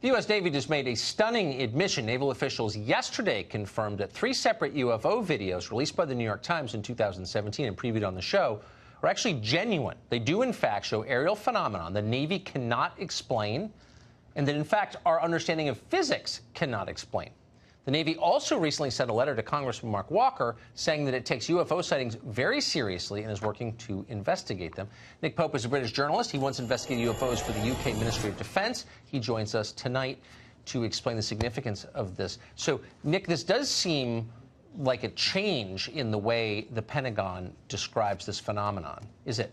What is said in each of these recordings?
The U.S. Navy just made a stunning admission. Naval officials yesterday confirmed that 3 separate UFO videos released by the New York Times in 2017 and previewed on the show are actually genuine. They do, in fact, show aerial phenomenon the Navy cannot explain, and that, in fact, our understanding of physics cannot explain. The Navy also recently sent a letter to Congressman Mark Walker saying that it takes UFO sightings very seriously and is working to investigate them. Nick Pope is a British journalist. He once investigated UFOs for the UK Ministry of Defence. He joins us tonight to explain the significance of this. So, Nick, this does seem like a change in the way the Pentagon describes this phenomenon. Is it?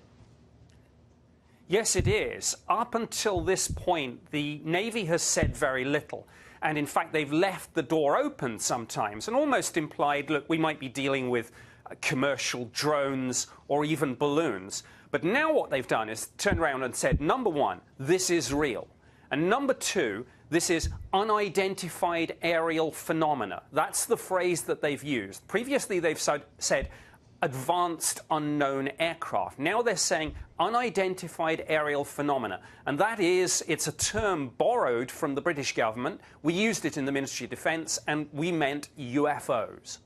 Yes, it is. Up until this point, the Navy has said very little. And in fact, they've left the door open sometimes and almost implied, look, we might be dealing with commercial drones or even balloons. But now what they've done is turned around and said, number one, this is real. And number two, this is unidentified aerial phenomena. That's the phrase that they've used. Previously, they've said advanced unknown aircraft. Now they're saying unidentified aerial phenomena. And that is, it's a term borrowed from the British government. We used it in the Ministry of Defence, and we meant UFOs.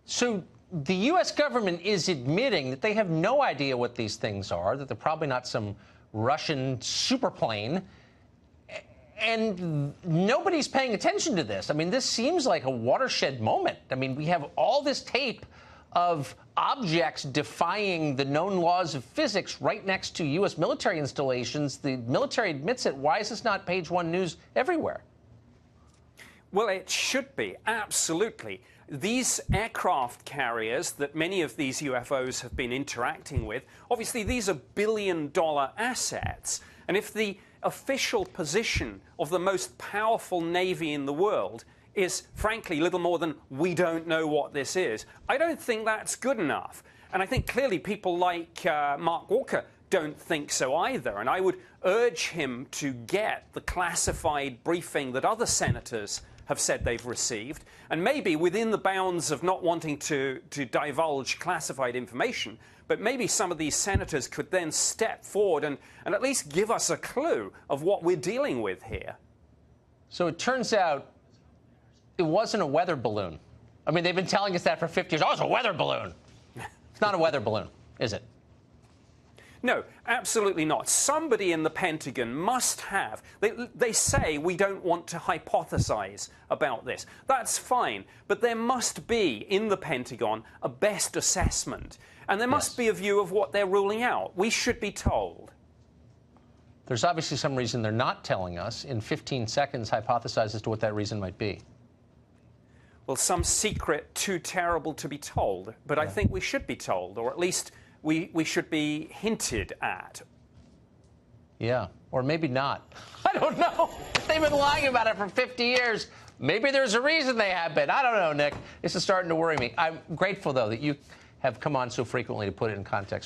So the U.S. government is admitting that they have no idea what these things are, that they're probably not some Russian superplane, and nobody's paying attention to this. I mean, this seems like a watershed moment. I mean, we have all this tape of objects defying the known laws of physics right next to U.S. military installations. The military admits it. Why is this not page one news everywhere? Well, it should be, absolutely. These aircraft carriers that many of these UFOs have been interacting with, obviously these are billion-dollar assets. And if the official position of the most powerful Navy in the world is, frankly, little more than, we don't know what this is, I don't think that's good enough. And I think clearly people like Mark Walker don't think so either. And I would urge him to get the classified briefing that other senators have said they've received, and maybe within the bounds of not wanting to divulge classified information, but maybe some of these senators could then step forward and at least give us a clue of what we're dealing with here. So it turns out it wasn't a weather balloon. I mean, they've been telling us that for 50 years. Oh, it's a weather balloon. It's not a weather balloon, is it? No, absolutely not. Somebody in the Pentagon must have. They say we don't want to hypothesize about this. That's fine. But there must be, in the Pentagon, a best assessment. And there must be a view of what they're ruling out. We should be told. There's obviously some reason they're not telling us. In 15 seconds, hypothesize as to what that reason might be. Well, some secret too terrible to be told. But I think we should be told, or at least we should be hinted at. Yeah, or maybe not. I don't know. They've been lying about it for 50 years. Maybe there's a reason they have been. I don't know, Nick. This is starting to worry me. I'm grateful, though, that you have come on so frequently to put it in context.